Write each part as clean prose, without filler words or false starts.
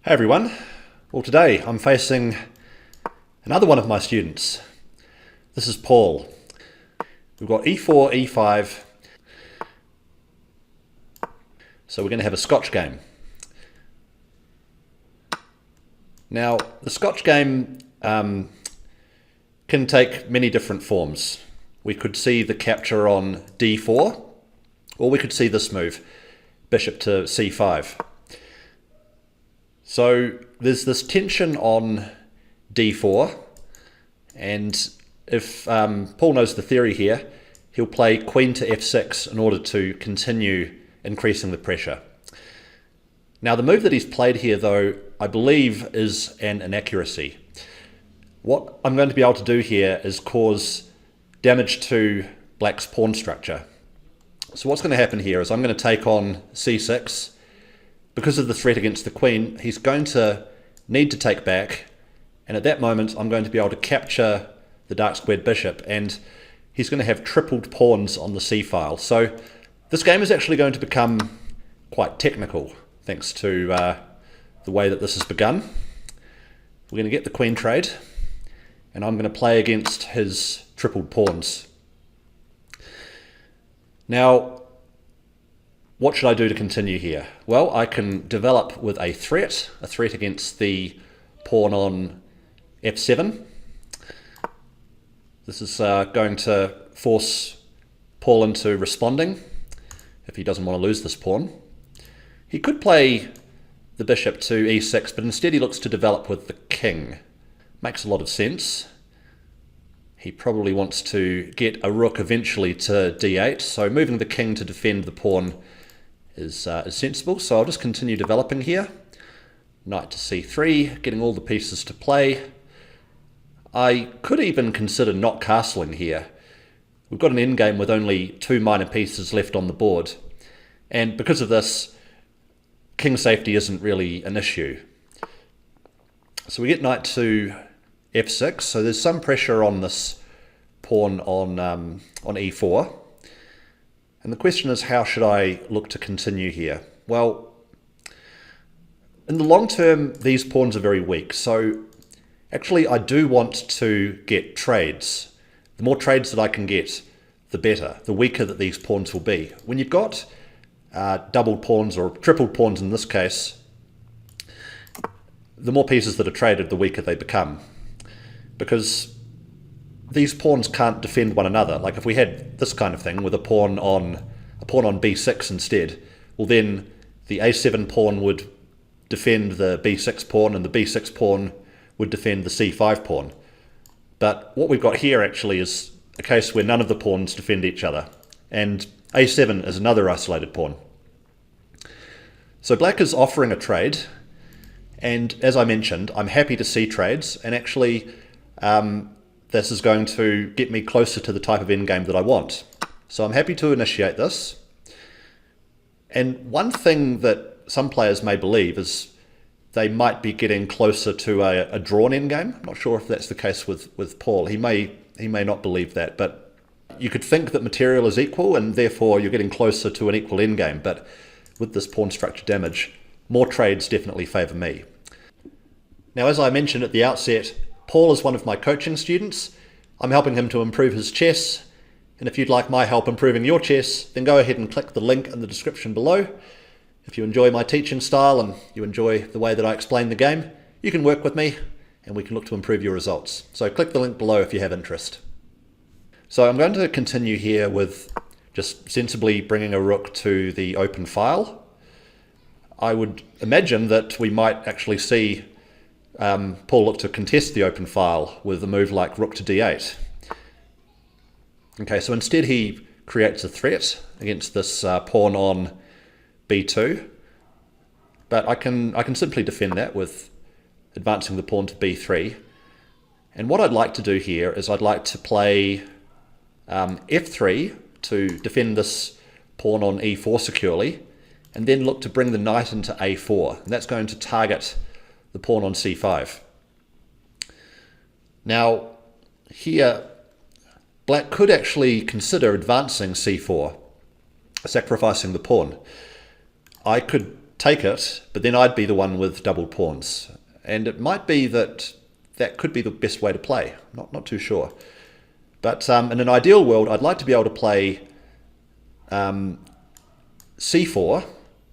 Hey everyone. Well, today I'm facing another one of my students. This is Paul. We've got e4, e5. So we're going to have a Scotch game. Now, the Scotch game can take many different forms. We could see the capture on d4, or we could see this move, bishop to c5. So there's this tension on d4, and if Paul knows the theory here, he'll play queen to f6 in order to continue increasing the pressure. Now the move that he's played here, though, I believe is an inaccuracy. What I'm going to be able to do here is cause damage to black's pawn structure. So what's going to happen here is I'm going to take on c6. Because of the threat against the queen, he's going to need to take back, and at that moment I'm going to be able to capture the dark squared bishop, and he's going to have tripled pawns on the c-file. So this game is actually going to become quite technical, thanks to the way that this has begun. We're going to get the queen trade, and I'm going to play against his tripled pawns. Now, what should I do to continue here? Well, I can develop with a threat against the pawn on f7. This is going to force Paul into responding if he doesn't want to lose this pawn. He could play the bishop to e6, but instead he looks to develop with the king. Makes a lot of sense. He probably wants to get a rook eventually to d8, so moving the king to defend the pawn is sensible. So I'll just continue developing here. Knight to c3, getting all the pieces to play. I could even consider not castling here. We've got an endgame with only two minor pieces left on the board, and because of this, king safety isn't really an issue. So we get knight to f6, so there's some pressure on this pawn on e4. And the question is, how should I look to continue here? Well, in the long term, these pawns are very weak. So actually, I do want to get trades. The more trades that I can get, the better, the weaker that these pawns will be. When you've got doubled pawns, or tripled pawns in this case, the more pieces that are traded, the weaker they become. Because these pawns can't defend one another. Like if we had this kind of thing with a pawn on b6 instead, well then the a7 pawn would defend the b6 pawn, and the b6 pawn would defend the c5 pawn. But what we've got here actually is a case where none of the pawns defend each other, and a7 is another isolated pawn. So black is offering a trade, and as I mentioned, I'm happy to see trades, and actually this is going to get me closer to the type of endgame that I want. So I'm happy to initiate this. And one thing that some players may believe is they might be getting closer to a drawn endgame. I'm not sure if that's the case with Paul. He may not believe that, but you could think that material is equal and therefore you're getting closer to an equal endgame. But with this pawn structure damage, more trades definitely favour me. Now, as I mentioned at the outset, Paul is one of my coaching students. I'm helping him to improve his chess, and if you'd like my help improving your chess, then go ahead and click the link in the description below. If you enjoy my teaching style and you enjoy the way that I explain the game, you can work with me and we can look to improve your results. So click the link below if you have interest. So I'm going to continue here with just sensibly bringing a rook to the open file. I would imagine that we might actually see Paul look to contest the open file with a move like rook to d8. Okay, so instead he creates a threat against this pawn on b2, but I can simply defend that with advancing the pawn to b3. And what I'd like to do here is I'd like to play f3 to defend this pawn on e4 securely, and then look to bring the knight into a4, and that's going to target the pawn on c5. Now, here, black could actually consider advancing c4, sacrificing the pawn. I could take it, but then I'd be the one with doubled pawns. And it might be that that could be the best way to play. Not too sure. But in an ideal world, I'd like to be able to play c4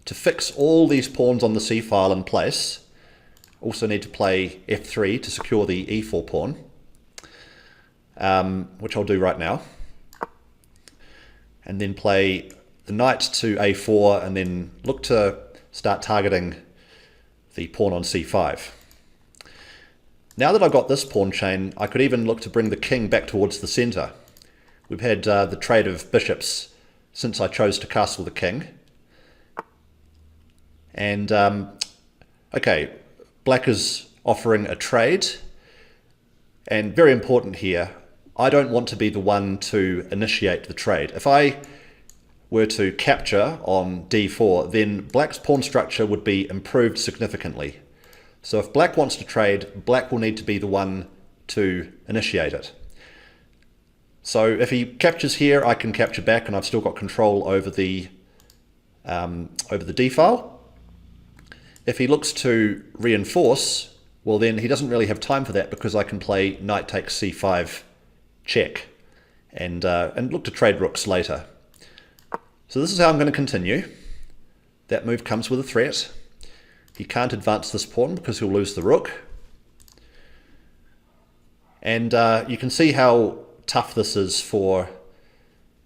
to fix all these pawns on the c file in place. Also need to play f3 to secure the e4 pawn, which I'll do right now. And then play the knight to a4 and then look to start targeting the pawn on c5. Now that I've got this pawn chain, I could even look to bring the king back towards the center. We've had the trade of bishops since I chose to castle the king. And okay, black is offering a trade, and very important here, I don't want to be the one to initiate the trade. If I were to capture on d4, then black's pawn structure would be improved significantly. So if black wants to trade, black will need to be the one to initiate it. So if he captures here, I can capture back, and I've still got control over the d file. If he looks to reinforce, well then he doesn't really have time for that, because I can play knight takes c5 check and look to trade rooks later. So this is how I'm going to continue. That move comes with a threat. He can't advance this pawn because he'll lose the rook. And you can see how tough this is for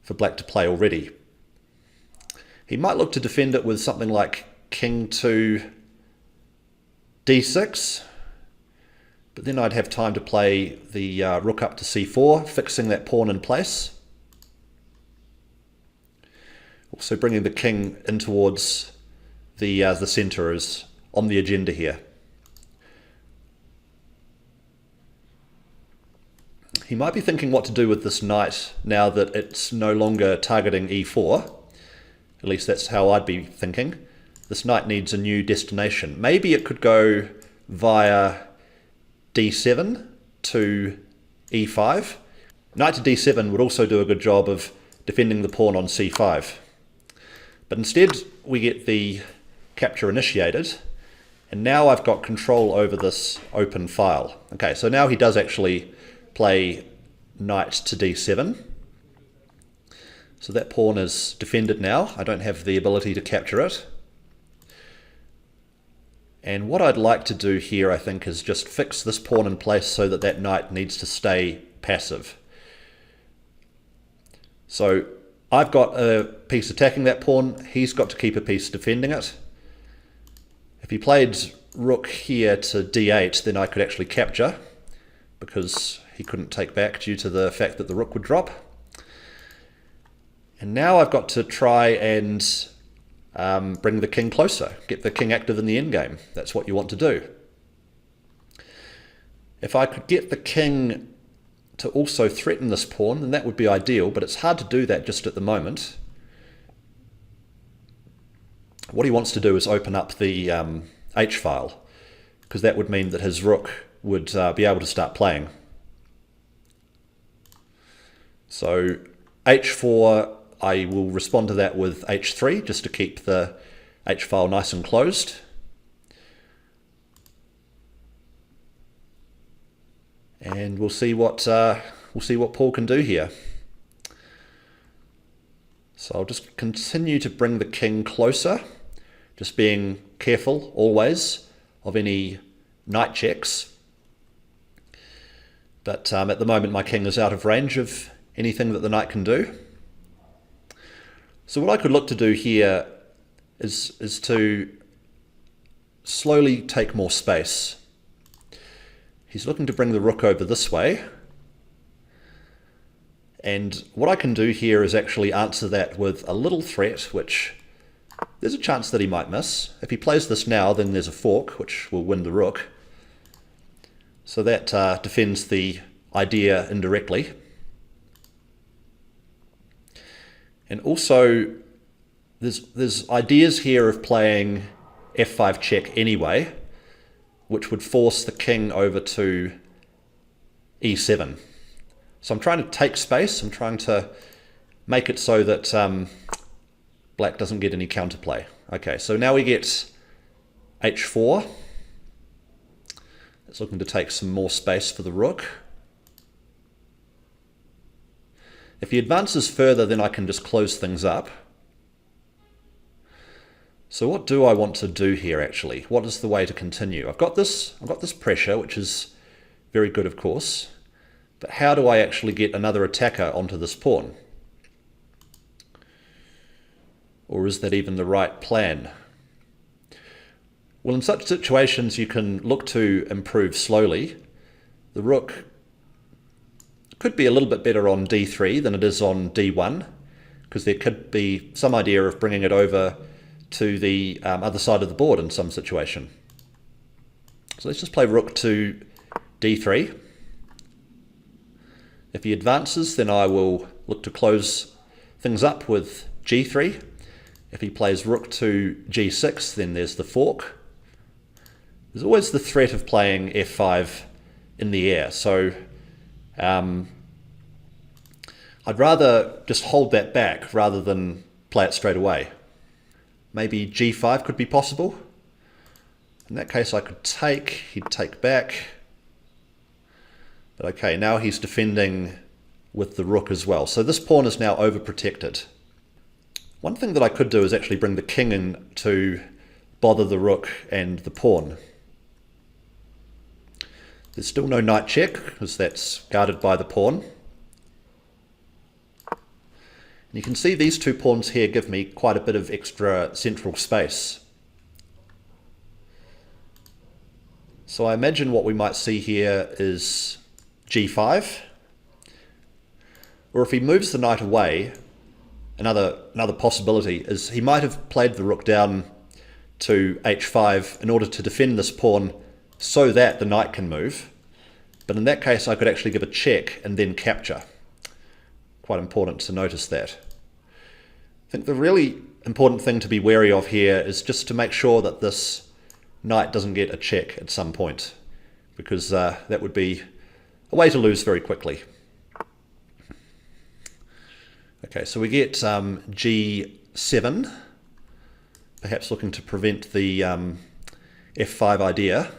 black to play already. He might look to defend it with something like king to d6, but then I'd have time to play the rook up to c4, fixing that pawn in place. Also bringing the king in towards the center is on the agenda here. He might be thinking what to do with this knight now that it's no longer targeting e4. At least that's how I'd be thinking. This knight needs a new destination. Maybe it could go via d7 to e5. Knight to d7 would also do a good job of defending the pawn on c5. But instead we get the capture initiated, and now I've got control over this open file. Okay, so now he does actually play knight to d7. So that pawn is defended now. I don't have the ability to capture it. And what I'd like to do here, I think, is just fix this pawn in place so that that knight needs to stay passive. So I've got a piece attacking that pawn. He's got to keep a piece defending it. If he played rook here to d8, then I could actually capture, because he couldn't take back due to the fact that the rook would drop. And now I've got to try and bring the king closer, get the king active in the endgame. That's what you want to do. If I could get the king to also threaten this pawn, then that would be ideal, but it's hard to do that just at the moment. What he wants to do is open up the H file, because that would mean that his rook would be able to start playing. So H4, I will respond to that with H3, just to keep the H file nice and closed. And we'll see what Paul can do here. So I'll just continue to bring the king closer, just being careful always of any knight checks. But at the moment my king is out of range of anything that the knight can do. So what I could look to do here is to slowly take more space. He's looking to bring the rook over this way. And what I can do here is actually answer that with a little threat, which there's a chance that he might miss. If he plays this now, then there's a fork, which will win the rook. So that defends the idea indirectly. And also, there's ideas here of playing f5 check anyway, which would force the king over to e7. So I'm trying to take space. I'm trying to make it so that black doesn't get any counterplay. Okay, so now we get h4. It's looking to take some more space for the rook. If he advances further, then I can just close things up. So what do I want to do here actually? What is the way to continue? I've got this pressure, which is very good, of course. But how do I actually get another attacker onto this pawn? Or is that even the right plan? Well, in such situations, you can look to improve slowly. The rook could be a little bit better on d3 than it is on d1, because there could be some idea of bringing it over to the other side of the board in some situation. So let's just play rook to d3. If he advances, then I will look to close things up with g3. If he plays rook to g6, then there's the fork. There's always the threat of playing f5 in the air, so I'd rather just hold that back rather than play it straight away. Maybe g5 could be possible. In that case I could take, he'd take back. But okay, now he's defending with the rook as well. So this pawn is now overprotected. One thing that I could do is actually bring the king in to bother the rook and the pawn. There's still no knight check, because that's guarded by the pawn. And you can see these two pawns here give me quite a bit of extra central space. So I imagine what we might see here is g5. Or if he moves the knight away, another possibility is he might have played the rook down to h5 in order to defend this pawn so that the knight can move. But in that case, I could actually give a check and then capture. Quite important to notice that. I think the really important thing to be wary of here is just to make sure that this knight doesn't get a check at some point, because that would be a way to lose very quickly. Okay, so we get g7, perhaps looking to prevent the f5 idea.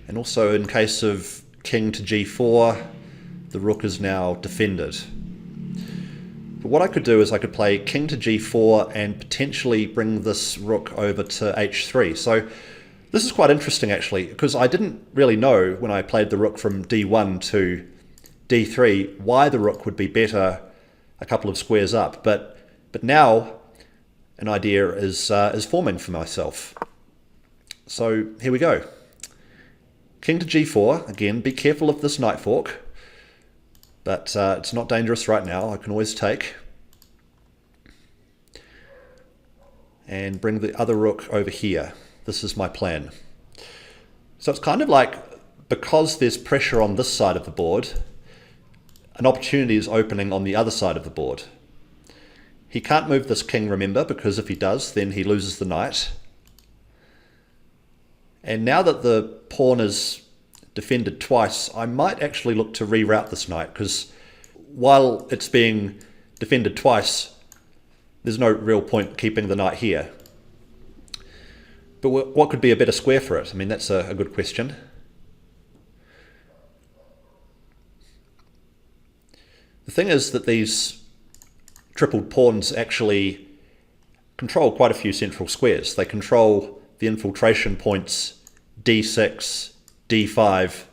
And also in case of king to g4, the rook is now defended. But what I could do is I could play king to g4 and potentially bring this rook over to h3. So this is quite interesting actually, because I didn't really know when I played the rook from d1 to d3 why the rook would be better a couple of squares up. But now an idea is forming for myself. So here we go. King to g4, again, be careful of this knight fork, but it's not dangerous right now. I can always take. And bring the other rook over here. This is my plan. So it's kind of like, because there's pressure on this side of the board, an opportunity is opening on the other side of the board. He can't move this king, remember, because if he does, then he loses the knight. And now that the pawn is defended twice, I might actually look to reroute this knight, because while it's being defended twice, there's no real point keeping the knight here. But what could be a better square for it? I mean, that's a good question. The thing is that these tripled pawns actually control quite a few central squares. They control the infiltration points d6, d5,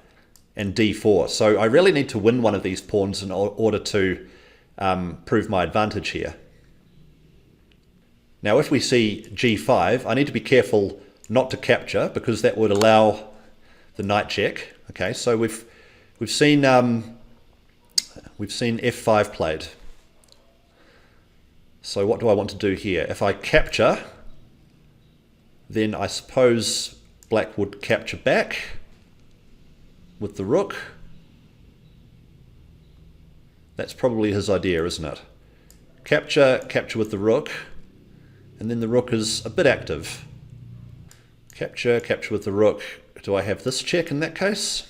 and d4. So I really need to win one of these pawns in order to prove my advantage here. Now if we see g5, I need to be careful not to capture, because that would allow the knight check. Okay, so we've seen f5 played. So what do I want to do here? If I capture, then I suppose black would capture back with the rook. That's probably his idea, isn't it? Capture with the rook, and then the rook is a bit active. Capture with the rook. Do I have this check in that case?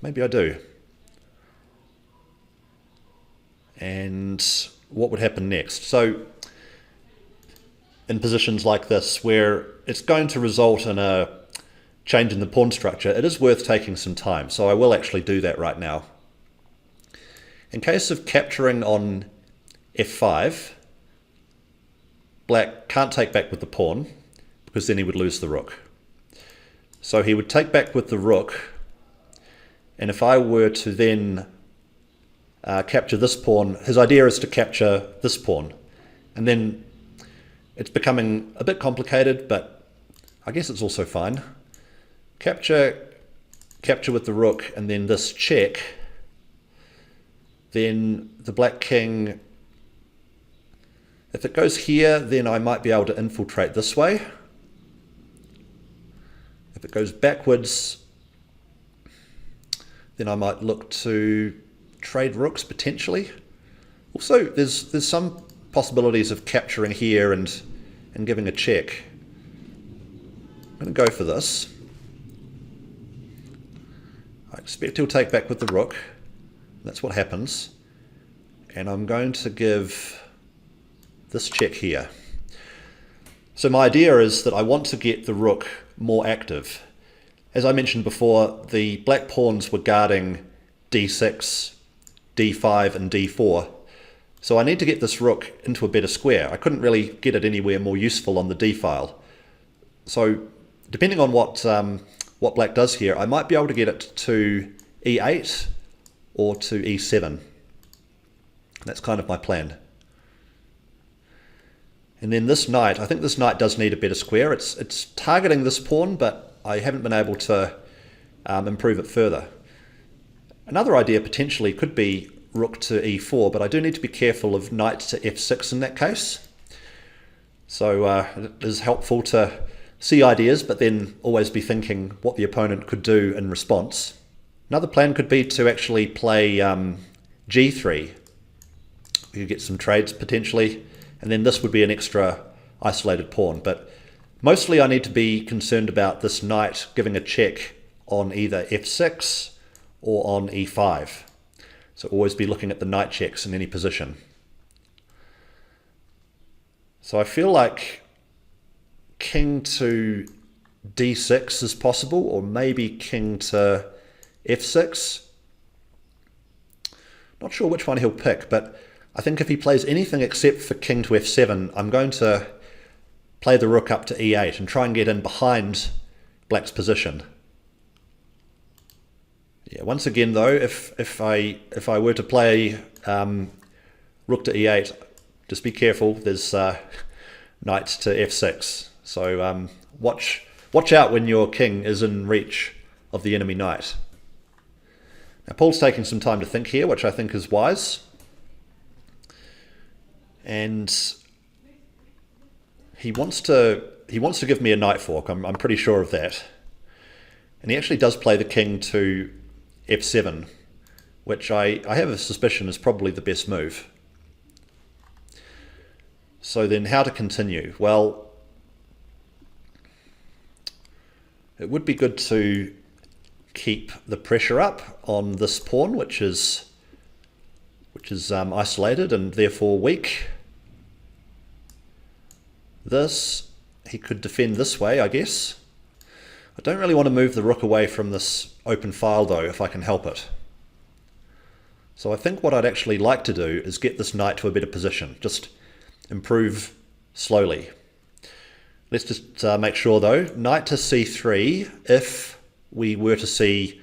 Maybe I do. And what would happen next? So in positions like this, where it's going to result in a change in the pawn structure, it is worth taking some time. So I will actually do that right now. In case of capturing on f5, black can't take back with the pawn, because then he would lose the rook. So he would take back with the rook, and if I were to then capture this pawn, his idea is to capture this pawn, and then it's becoming a bit complicated, but I guess it's also fine. Capture with the rook, and then this check, then the black king, if it goes here, then I might be able to infiltrate this way. If it goes backwards, then I might look to trade rooks potentially. Also, there's some possibilities of capturing here and giving a check. I'm going to go for this. I expect he'll take back with the rook. That's what happens. And I'm going to give this check here. So my idea is that I want to get the rook more active. As I mentioned before, the black pawns were guarding d6, d5 and d4. So I need to get this rook into a better square. I couldn't really get it anywhere more useful on the d file. So depending on what black does here, I might be able to get it to e8 or to e7. That's kind of my plan. And then this knight, I think this knight does need a better square. It's targeting this pawn, but I haven't been able to improve it further. Another idea potentially could be rook to e4, but I do need to be careful of knight to f6 in that case. So it is helpful to see ideas, but then always be thinking what the opponent could do in response. Another plan could be to actually play g3. We could get some trades potentially, and then this would be an extra isolated pawn. But mostly I need to be concerned about this knight giving a check on either f6 or on e5. So always be looking at the knight checks in any position. So I feel like king to d6 is possible, or maybe king to f6. Not sure which one he'll pick, but I think if he plays anything except for king to f7, I'm going to play the rook up to e8 and try and get in behind black's position. Yeah, once again though, if I were to play rook to e8, just be careful. There's knight to f6. So watch out when your king is in reach of the enemy knight. Now Paul's taking some time to think here, which I think is wise. And he wants to give me a knight fork. I'm pretty sure of that. And he actually does play the king to f7, which I have a suspicion is probably the best move. So then how to continue? Well, it would be good to keep the pressure up on this pawn, which is isolated and therefore weak. This, he could defend this way, I guess. I don't really want to move the rook away from this open file though, if I can help it. So I think what I'd actually like to do is get this knight to a better position, just improve slowly. Let's just make sure though, knight to c3, if we were to see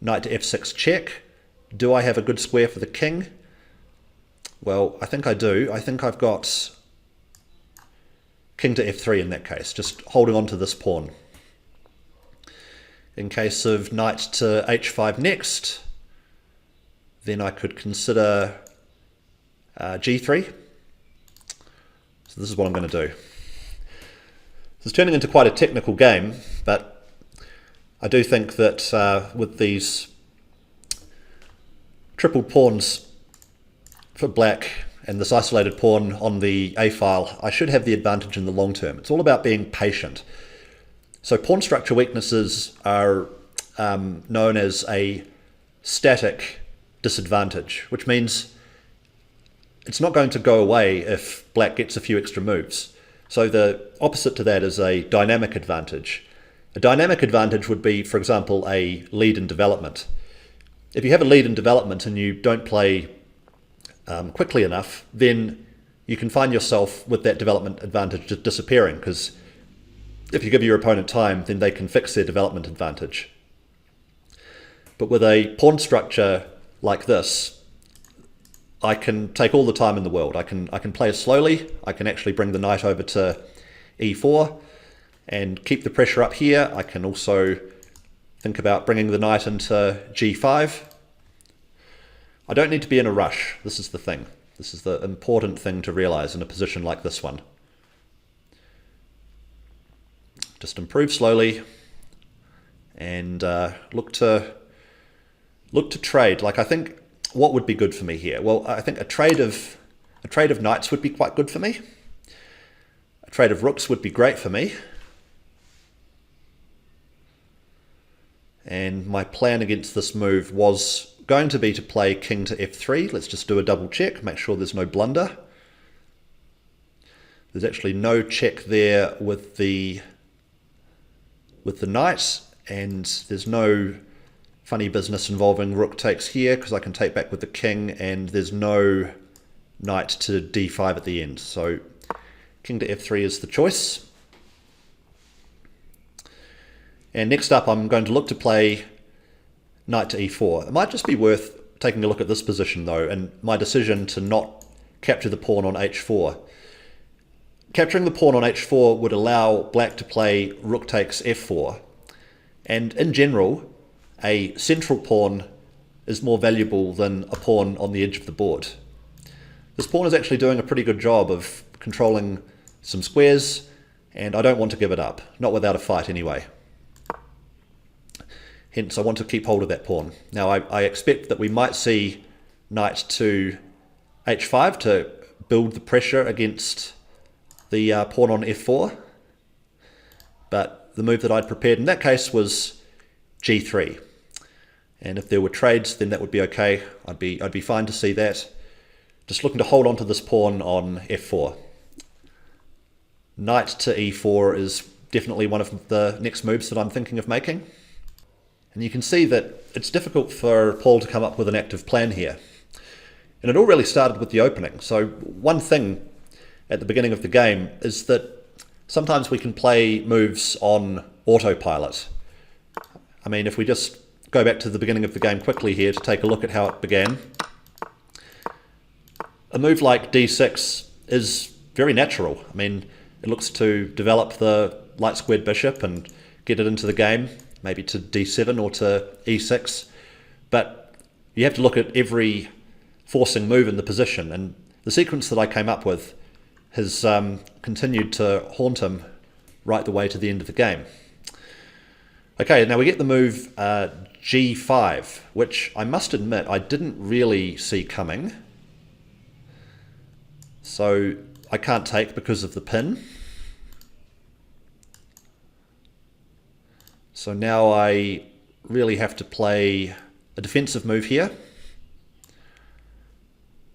knight to f6 check, do I have a good square for the king? Well, I think I do. I think I've got king to f3 in that case, just holding on to this pawn. In case of knight to h5 next, then I could consider g3. So this is what I'm going to do. This is turning into quite a technical game, but I do think that with these tripled pawns for black and this isolated pawn on the A file, I should have the advantage in the long term. It's all about being patient. So pawn structure weaknesses are known as a static disadvantage, which means it's not going to go away if black gets a few extra moves. So the opposite to that is a dynamic advantage. A dynamic advantage would be, for example, a lead in development. If you have a lead in development and you don't play quickly enough, then you can find yourself with that development advantage just disappearing, because if you give your opponent time, then they can fix their development advantage. But with a pawn structure like this, I can take all the time in the world. I can play it slowly. I can actually bring the knight over to e4 and keep the pressure up here. I can also think about bringing the knight into g5. I don't need to be in a rush. This is the thing. This is the important thing to realize in a position like this one. Just improve slowly and look to trade. Like, I think what would be good for me here? Well, I think a trade of knights would be quite good for me. A trade of rooks would be great for me. And my plan against this move was going to be to play king to f3. Let's just do a double check, make sure there's no blunder. There's actually no check there with the knight, and there's no funny business involving rook takes here because I can take back with the king, and there's no knight to d5 at the end. So king to f3 is the choice. And next up, I'm going to look to play knight to e4. It might just be worth taking a look at this position though, and my decision to not capture the pawn on h4. Capturing the pawn on h4 would allow black to play rook takes f4. And in general, a central pawn is more valuable than a pawn on the edge of the board. This pawn is actually doing a pretty good job of controlling some squares, and I don't want to give it up, not without a fight anyway. Hence, I want to keep hold of that pawn. Now, I expect that we might see knight to h5 to build the pressure against the pawn on f4. But the move that I'd prepared in that case was g3. And if there were trades, then that would be okay. I'd be fine to see that. Just looking to hold on to this pawn on f4. Knight to e4 is definitely one of the next moves that I'm thinking of making. And you can see that it's difficult for Paul to come up with an active plan here. And it all really started with the opening. So one thing at the beginning of the game is that sometimes we can play moves on autopilot. I mean, if we just go back to the beginning of the game quickly here to take a look at how it began, a move like d6 is very natural. I mean, it looks to develop the light squared bishop and get it into the game, maybe to d7 or to e6, but you have to look at every forcing move in the position, and the sequence that I came up with has continued to haunt him right the way to the end of the game. Okay, now we get the move g5, which I must admit I didn't really see coming. So I can't take because of the pin. So now I really have to play a defensive move here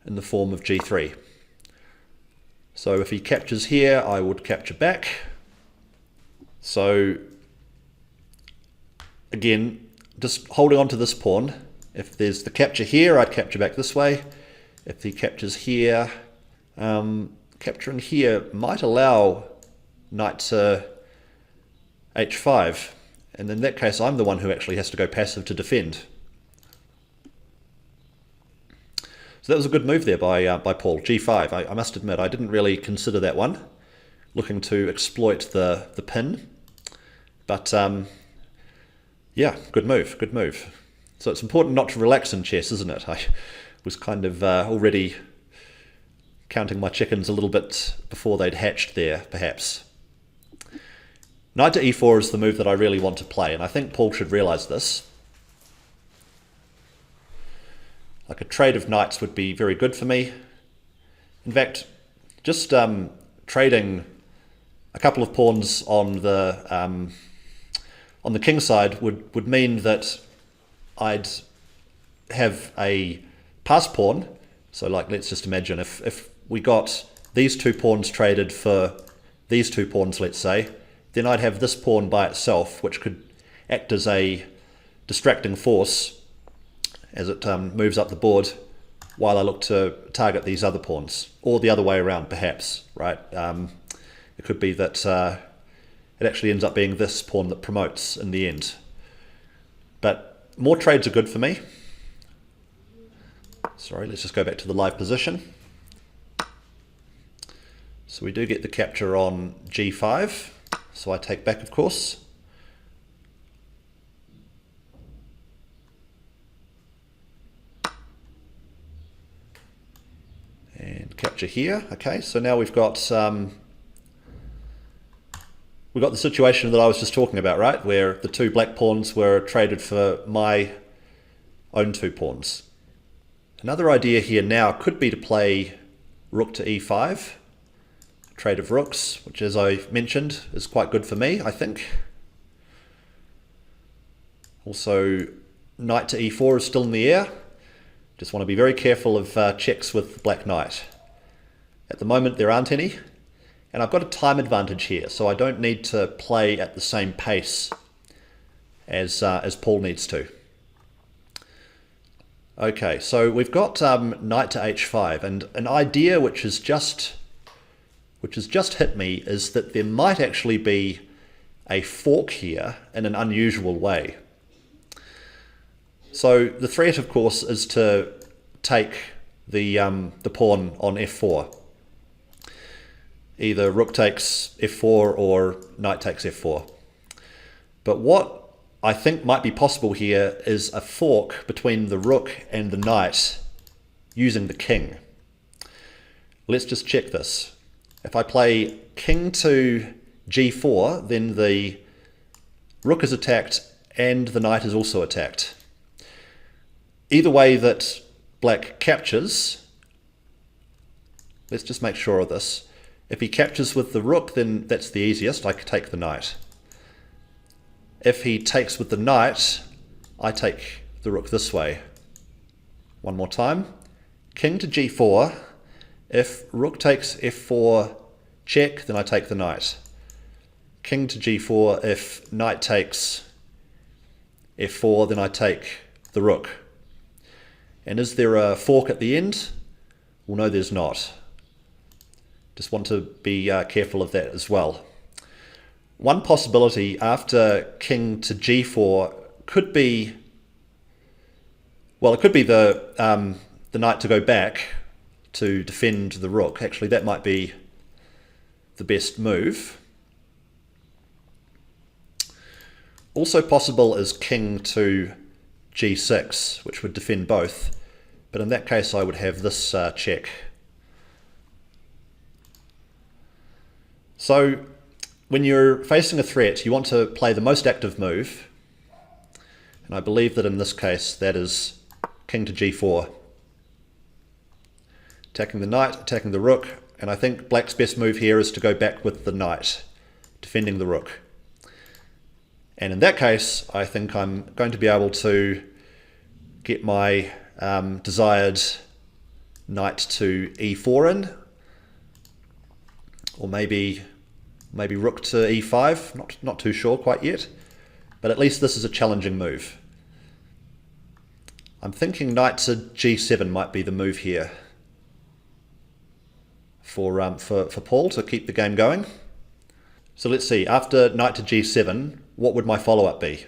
in the form of g3. So if he captures here, I would capture back. So again, just holding on to this pawn. If there's the capture here, I'd capture back this way. If he captures here, capturing here might allow knight to h5. And in that case, I'm the one who actually has to go passive to defend. So that was a good move there by Paul, g5. I must admit, I didn't really consider that one, looking to exploit the pin. But yeah, good move, good move. So it's important not to relax in chess, isn't it? I was kind of already counting my chickens a little bit before they'd hatched there, perhaps. Knight to e4 is the move that I really want to play, and I think Paul should realize this. Like, a trade of knights would be very good for me. In fact, just trading a couple of pawns on the king side would mean that I'd have a pass pawn, So like, let's just imagine if we got these two pawns traded for these two pawns, let's say, then I'd have this pawn by itself, which could act as a distracting force as it moves up the board while I look to target these other pawns, or the other way around perhaps, right? It could be that it actually ends up being this pawn that promotes in the end. But more trades are good for me. Sorry, let's just go back to the live position. So we do get the capture on g5, so I take back, of course. And capture here. Okay, so now we've got the situation that I was just talking about, right? Where the two black pawns were traded for my own two pawns. Another idea here now could be to play rook to e5, trade of rooks, which, as I mentioned, is quite good for me, I think. Also, knight to e4 is still in the air. Just want to be very careful of checks with the black knight. At the moment there aren't any, and I've got a time advantage here, so I don't need to play at the same pace as Paul needs to. Okay, so we've got knight to h5, and an idea which has just hit me is that there might actually be a fork here in an unusual way. So the threat, of course, is to take the pawn on f4. Either rook takes f4 or knight takes f4. But what I think might be possible here is a fork between the rook and the knight using the king. Let's just check this. If I play king to g4, then the rook is attacked and the knight is also attacked. Either way that black captures, let's just make sure of this. If he captures with the rook, then that's the easiest. I could take the knight. If he takes with the knight, I take the rook this way. One more time. King to g4. If rook takes f4 check, then I take the knight. King to g4. If knight takes f4, then I take the rook. And is there a fork at the end? Well, no, there's not. Just want to be careful of that as well. One possibility after king to g4 could be, well, it could be the knight to go back to defend the rook. Actually, that might be the best move. Also possible is king to g6, which would defend both. But in that case, I would have this check. So when you're facing a threat, you want to play the most active move. And I believe that in this case, that is king to g4. Attacking the knight, attacking the rook. And I think black's best move here is to go back with the knight, defending the rook. And in that case, I think I'm going to be able to get my desired knight to e4 in, or maybe rook to e5. Not too sure quite yet, but at least this is a challenging move. I'm thinking knight to g7 might be the move here for Paul to keep the game going. So let's see. After knight to g7, what would my follow-up be?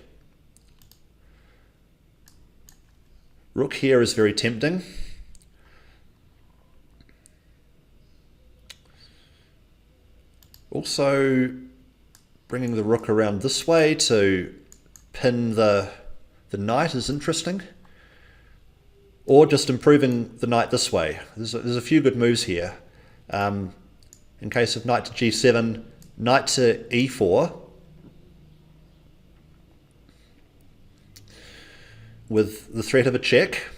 Rook here is very tempting. Also, bringing the rook around this way to pin the knight is interesting. Or just improving the knight this way. There's a few good moves here. In case of knight to g7, knight to e4. With the threat of a check.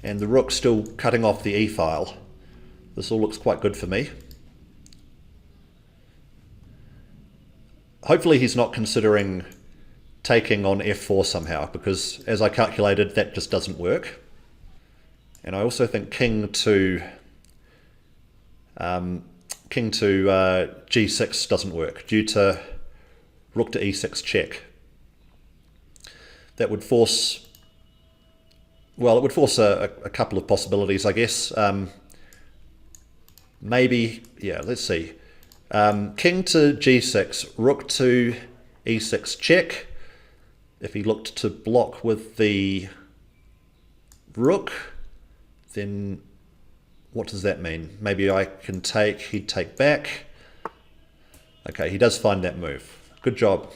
And the rook still cutting off the e-file. This all looks quite good for me. Hopefully he's not considering taking on f4 somehow, because as I calculated, that just doesn't work. And I also think king to g6 doesn't work due to rook to e6 check. That would force, well, it would force a couple of possibilities, I guess. Maybe, yeah, let's see. King to g6, rook to e6 check. If he looked to block with the rook, then what does that mean? Maybe I can take, he'd take back. Okay, he does find that move. Good job.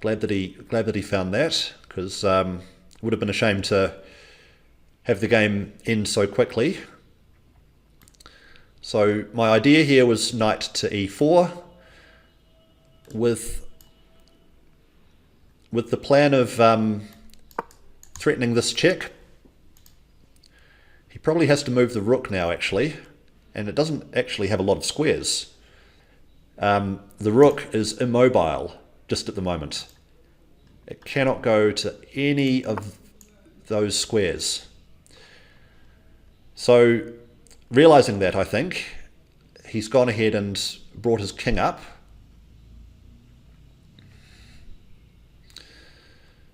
Glad that he found that, because it would have been a shame to have the game end so quickly. So my idea here was knight to e4 with the plan of threatening this check. He probably has to move the rook now, actually, and it doesn't actually have a lot of squares. The rook is immobile just at the moment. It cannot go to any of those squares. So, realizing that, I think, he's gone ahead and brought his king up.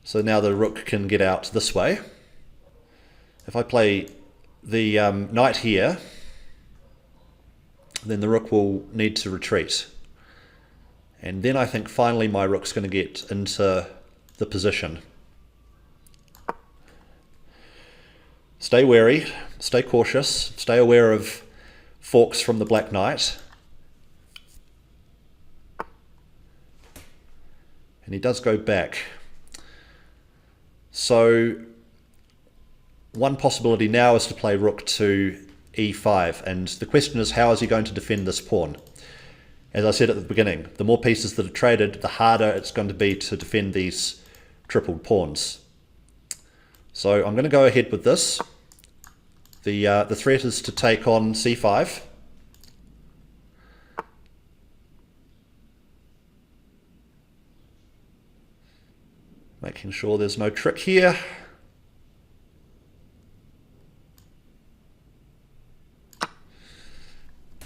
So now the rook can get out this way. If I play the knight here, then the rook will need to retreat. And then I think finally my rook's going to get into the position. Stay wary, stay cautious, stay aware of forks from the black knight. And he does go back. So one possibility now is to play rook to e5, and the question is, how is he going to defend this pawn? As I said at the beginning, the more pieces that are traded, the harder it's going to be to defend these tripled pawns. So I'm going to go ahead with this. The threat is to take on c5. Making sure there's no trick here.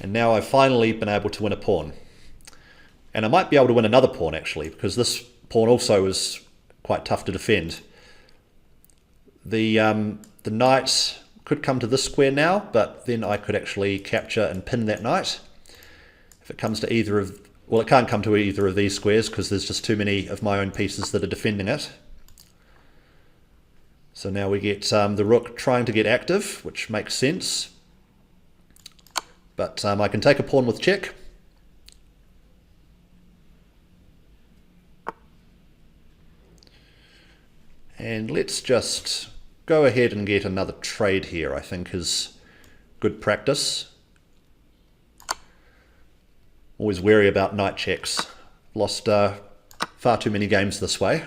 And now I've finally been able to win a pawn. And I might be able to win another pawn, actually, because this pawn also is quite tough to defend. The knight could come to this square now, but then I could actually capture and pin that knight. If it comes to either of, well, it can't come to either of these squares because there's just too many of my own pieces that are defending it. So now we get the rook trying to get active, which makes sense. But I can take a pawn with check. And let's just go ahead and get another trade here, I think is good practice. Always wary about knight checks. Lost far too many games this way.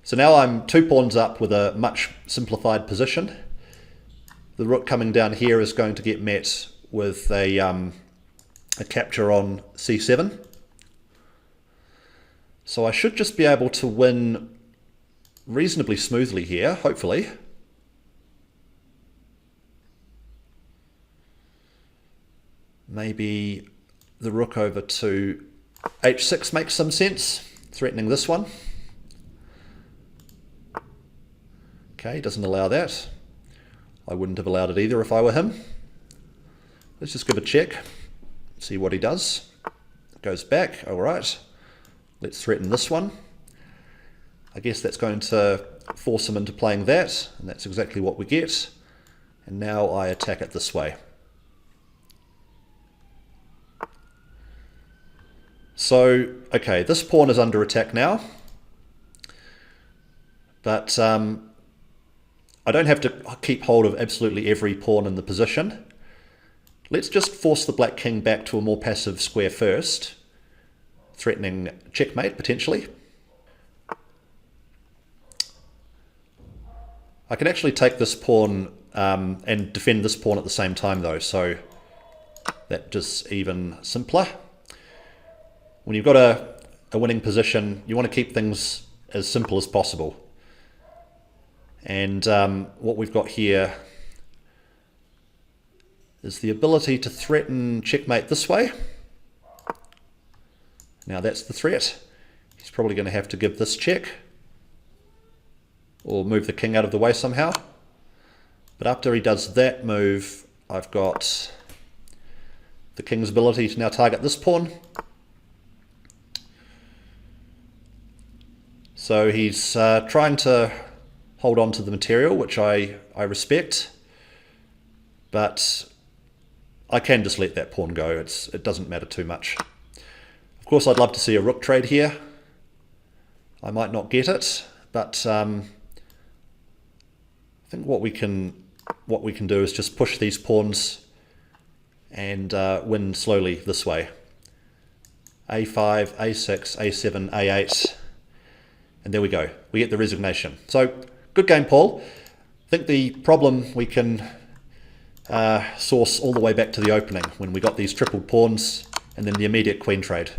So now I'm 2 pawns up with a much simplified position. The rook coming down here is going to get met with a capture on c7. So I should just be able to win reasonably smoothly here, hopefully. Maybe the rook over to h6 makes some sense, threatening this one. Okay, doesn't allow that. I wouldn't have allowed it either if I were him. Let's just give a check, see what he does. Goes back, all right. Let's threaten this one. I guess that's going to force him into playing that, and that's exactly what we get. And now I attack it this way. So, okay, this pawn is under attack now. But I don't have to keep hold of absolutely every pawn in the position. Let's just force the black king back to a more passive square first, threatening checkmate potentially. I can actually take this pawn and defend this pawn at the same time though, so that's just even simpler. When you've got a winning position, you want to keep things as simple as possible. And what we've got here, is the ability to threaten checkmate this way. Now that's the threat. He's probably going to have to give this check, or move the king out of the way somehow. But after he does that move, I've got the king's ability to now target this pawn. So he's trying to hold on to the material, which I respect, but I can just let that pawn go. It doesn't matter too much. Of course, I'd love to see a rook trade here. I might not get it, but I think what we can do is just push these pawns and win slowly this way. A5, A6, A7, A8, and there we go. We get the resignation. So, good game, Paul. I think the problem we can source all the way back to the opening when we got these tripled pawns and then the immediate queen trade.